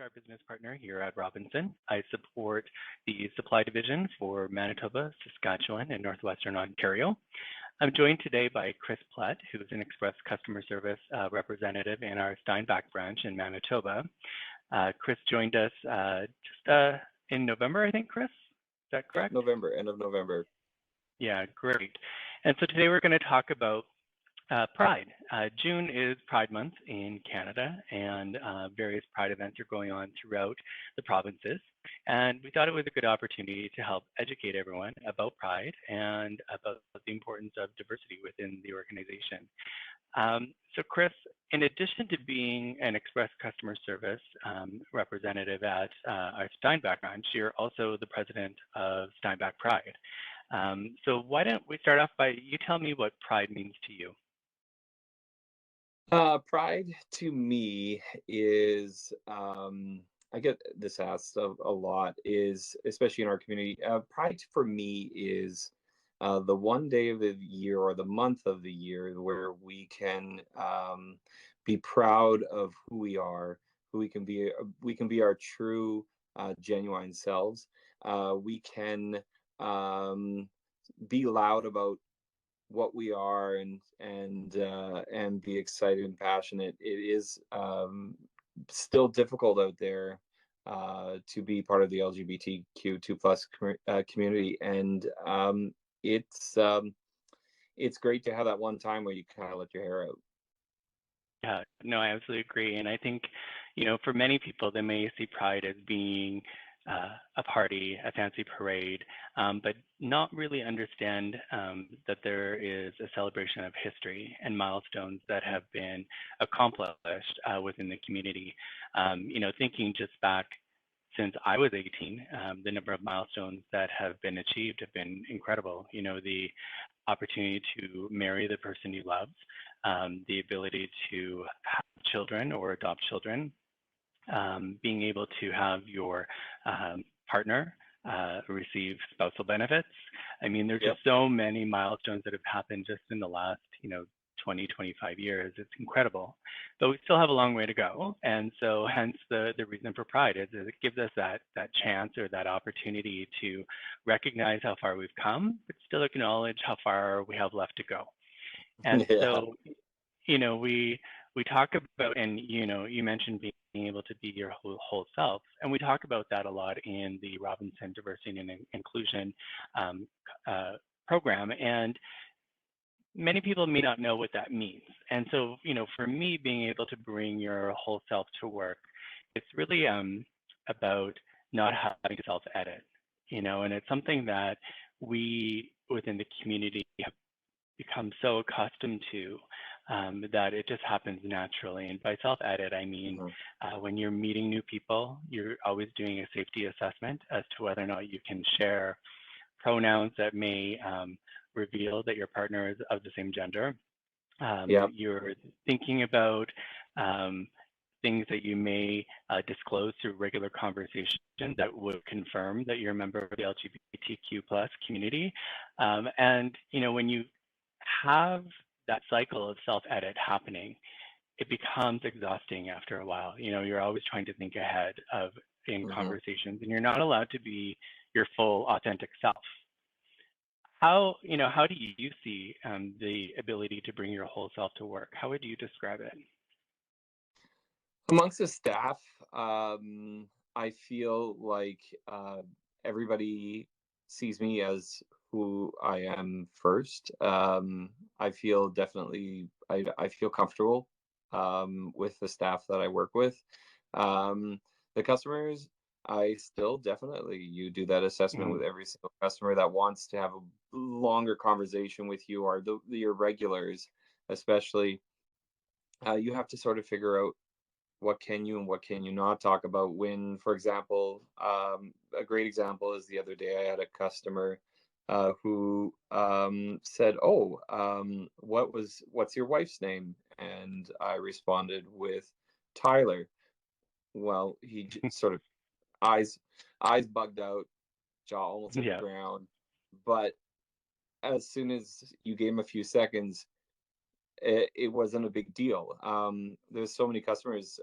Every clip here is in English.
HR business partner here at Robinson. I support the supply division for Manitoba, Saskatchewan, and Northwestern Ontario. I'm joined today by Chris Platt, who is an Express customer service representative in our Steinbach branch in Manitoba. Chris joined us just in November, I think, Chris? Is that Yeah, correct? November, end of November. Yeah, great. And so today we're going to talk about Pride. June is Pride Month in Canada, and various Pride events are going on throughout the provinces. And we thought it was a good opportunity to help educate everyone about Pride and about the importance of diversity within the organization. So Chris, in addition to being an Express customer service representative at our Steinbach branch, you're also the president of Steinbach Pride. So why don't we start off by you tell me what Pride means to you? Pride to me is, I get this asked a lot, is especially in our community. Pride for me is the one day of the year or the month of the year where we can be proud of who we are, who we can be. We can be our true, genuine selves. We can be loud about what we are and be excited and passionate. It is still difficult out there to be part of the LGBTQ2 plus community, and it's great to have that one time where you kind of let your hair out. Yeah, no, I absolutely agree. And I think, you know, for many people, they may see Pride as being a party, a fancy parade, but not really understand that there is a celebration of history and milestones that have been accomplished within the community. You know, thinking just back since I was 18, the number of milestones that have been achieved have been incredible. You know, the opportunity to marry the person you love, the ability to have children or adopt children, being able to have your partner receive spousal benefits. I mean, there's Yep. just so many milestones that have happened just in the last, 20, 25 years. It's incredible, but we still have a long way to go. And so hence the reason for Pride is it gives us that chance or that opportunity to recognize how far we've come, but still acknowledge how far we have left to go. And Yeah. so, we talk about, and you mentioned being able to be your whole self, and we talk about that a lot in the Robinson Diversity and Inclusion program. And many people may not know what that means. And so, for me, being able to bring your whole self to work, it's really about not having to self-edit, and it's something that we within the community have become so accustomed to that it just happens naturally. And by self-edit, I mean when you're meeting new people, you're always doing a safety assessment as to whether or not you can share pronouns that may reveal that your partner is of the same gender. Yeah. You're thinking about things that you may disclose through regular conversation that would confirm that you're a member of the LGBTQ plus community. And when you have that cycle of self-edit happening, it becomes exhausting after a while. You're always trying to think ahead in conversations, and you're not allowed to be your full authentic self. How do you see the ability to bring your whole self to work? How would you describe it? Amongst the staff, I feel like everybody sees me as who I am first. I feel definitely, I feel comfortable with the staff that I work with. The customers, I still definitely, you do that assessment with every single customer that wants to have a longer conversation with you, or your regulars, especially. You have to sort of figure out what can you and what can you not talk about. When, for example, a great example is the other day I had a customer who said, "Oh, what's your wife's name?" And I responded with Tyler. Well, he sort of eyes bugged out, jaw almost hit the Yeah. ground. But as soon as you gave him a few seconds, it wasn't a big deal. There's so many customers,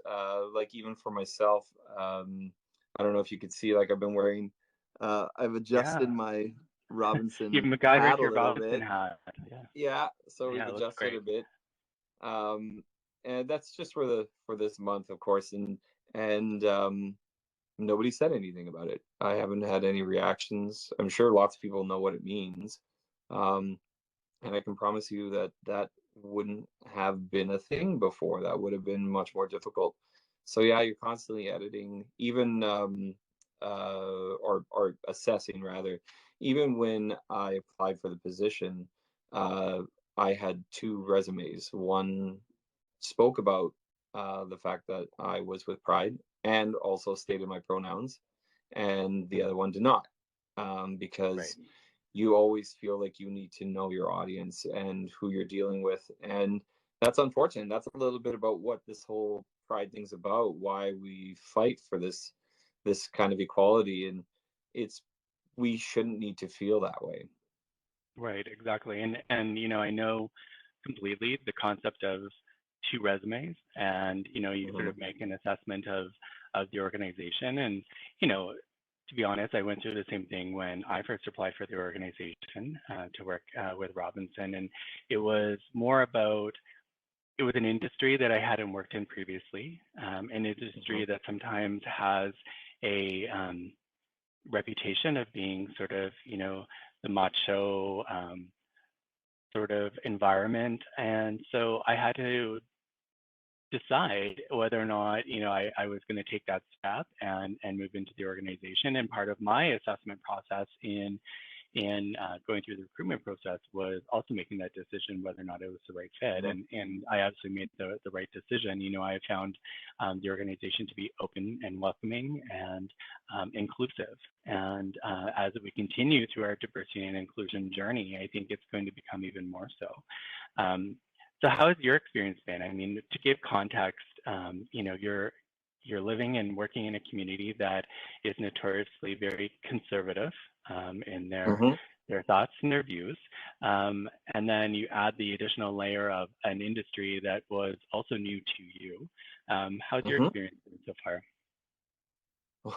like even for myself. I don't know if you could see, like I've been wearing, I've adjusted Yeah. my You've Robinson MacGyvered hat a your little Robinson bit. hat. Yeah. Yeah, so Yeah, we've it looks adjusted great. a bit. Um, and that's just for this month, of course, and nobody said anything about it. I haven't had any reactions. I'm sure lots of people know what it means. Um, and I can promise you that that wouldn't have been a thing before. That would have been much more difficult. So yeah, you're constantly editing, even or assessing rather. Even when I applied for the position, uh, I had two resumes. One spoke about the fact that I was with Pride and also stated my pronouns, and the other one did not, Right. because you always feel like you need to know your audience and who you're dealing with. And that's unfortunate. That's a little bit about what this whole pride thing's about, why we fight for this kind of equality. And it's we shouldn't need to feel that way. Right, exactly. And I know completely the concept of two resumes, and you sort Hmm. of make an assessment of the organization. And you know to be honest, I went through the same thing when I first applied for the organization to work with Robinson. And it was more about, it was an industry that I hadn't worked in previously, an Hmm. industry that sometimes has a reputation of being sort of, the macho sort of environment. And so I had to decide whether or not, I was going to take that step and move into the organization. And part of my assessment process in going through the recruitment process was also making that decision whether or not it was the right fit. Hmm. And I absolutely made the right decision. I found the organization to be open and welcoming and inclusive. And as we continue through our diversity and inclusion journey, I think it's going to become even more so. Um, so how has your experience been? I mean, to give context, you're living and working in a community that is notoriously very conservative in Hmm. their thoughts and their views. And then you add the additional layer of an industry that was also new to you. How's your Hmm. experience been so far?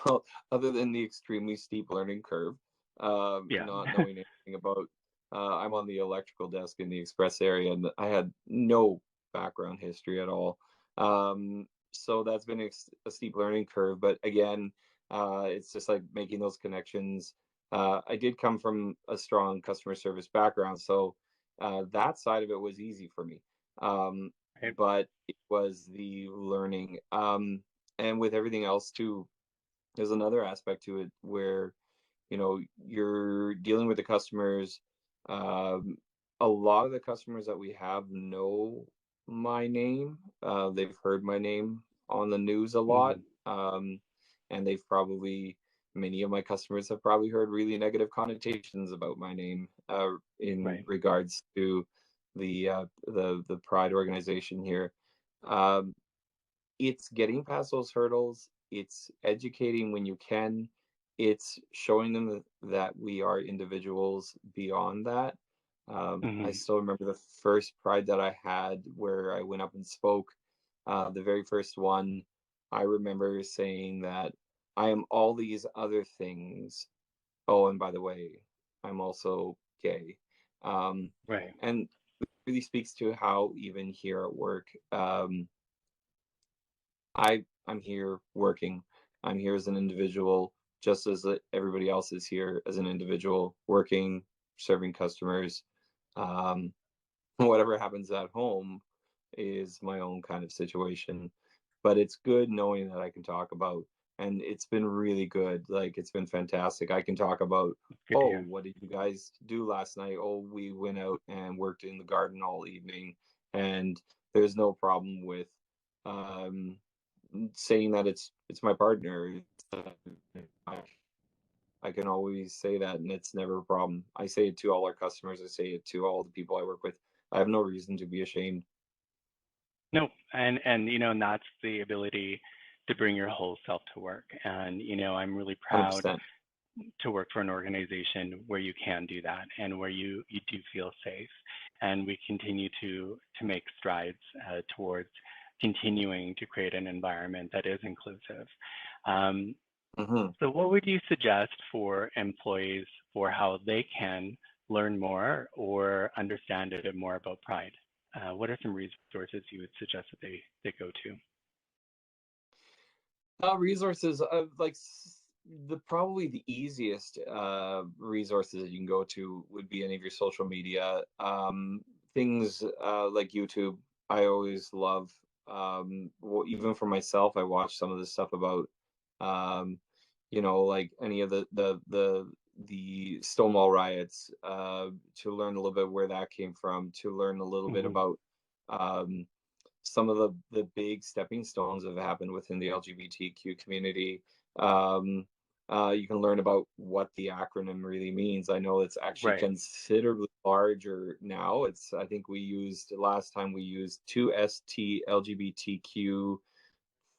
Well, other than the extremely steep learning curve, Yeah. not knowing anything about, I'm on the electrical desk in the express area, and I had no background history at all. So that's been a steep learning curve. But again, it's just like making those connections. I did come from a strong customer service background, so that side of it was easy for me. Um, Right. but it was the learning. And with everything else too, there's another aspect to it where you're dealing with the customers. um, a lot of the customers that we have know my name. They've heard my name on the news a lot. Mhm. And they've probably many of my customers have probably heard really negative connotations about my name, in Right. regards to the pride organization here. um, it's getting past those hurdles. It's educating when you can. It's showing them that we are individuals beyond that. I Mhm. still remember the first Pride that I had where I went up and spoke. The very first one, I remember saying that I am all these other things. Oh, and by the way, I'm also gay. Um, Right. and really speaks to how even here at work, I'm here working. I'm here as an individual, just as everybody else is here as an individual, working, serving customers. Um, whatever happens at home is my own kind of situation. But it's good knowing that I can talk about, and it's been really good. Like it's been fantastic. I can talk about, It's good to oh, hear. what did you guys do last night? Oh, we went out and worked in the garden all evening, and there's no problem with um saying that it's my partner. I, I can always say that, and it's never a problem. I say it to all our customers. I say it to all the people I work with. I have no reason to be ashamed. No, and that's the ability to bring your whole self to work. And I'm really proud 100%. to work for an organization where you can do that and where you do feel safe. and we continue to make strides towards continuing to create an environment that is inclusive. Um, Hmm. so, what would you suggest for employees for how they can learn more or understand a bit more about Pride? What are some resources you would suggest that they go to? Resources, the probably the easiest resources that you can go to would be any of your social media. Things like YouTube, I always love. Well, even for myself, I watch some of the stuff about, um, like any of the Stonewall riots, to learn a little bit where that came from, to learn a little bit Hmm. about um, some of the big stepping stones have happened within the LGBTQ community. Um, you can learn about what the acronym really means. I know it's actually Right. considerably larger now. I think we used last time we used 2ST LGBTQ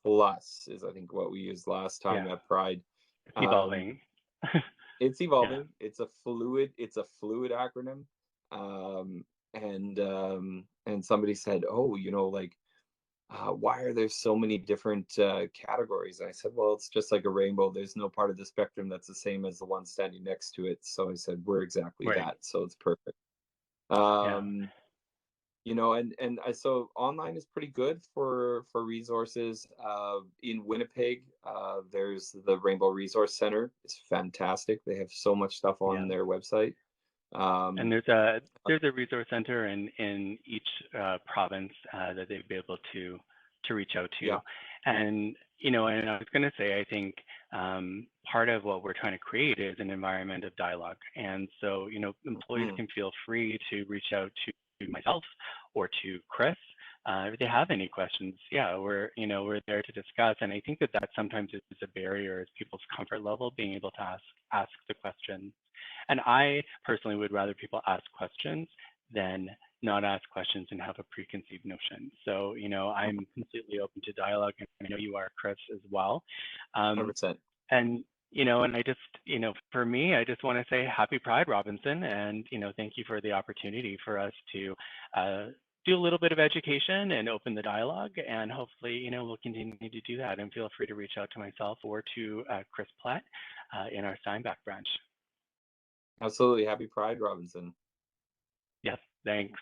plus is I think what we used last time Yeah. at Pride. It's Um, evolving. it's Yeah. evolving. It's a fluid acronym. Um, and somebody said, oh, like why are there so many different categories? And I said, well, it's just like a rainbow. There's no part of the spectrum that's the same as the one standing next to it. So I said, we're exactly Right. that. So it's perfect. Yeah. Um, so online is pretty good for resources. In Winnipeg, there's the Rainbow Resource Center. It's fantastic. They have so much stuff on Yeah. their website. And Um, there's a resource center in each province that they'd be able to reach out to. yeah. And and I was going to say, I think part of what we're trying to create is an environment of dialogue. And so employees Mhm. can feel free to reach out to myself or to Chris. If they have any questions, yeah, we're there to discuss. And I think that sometimes is a barrier, is people's comfort level being able to ask the questions. And I personally would rather people ask questions than not ask questions and have a preconceived notion. So, I'm completely open to dialogue, and I know you are, Chris, as well. Um, 100%. and, and I just, for me, I just want to say happy Pride, Robinson. And, thank you for the opportunity for us to uh, do a little bit of education and open the dialogue. And hopefully, we'll continue to do that. And feel free to reach out to myself or to Chris Platt in our Steinbach branch. Absolutely. Happy Pride, Robinson. Yes, thanks.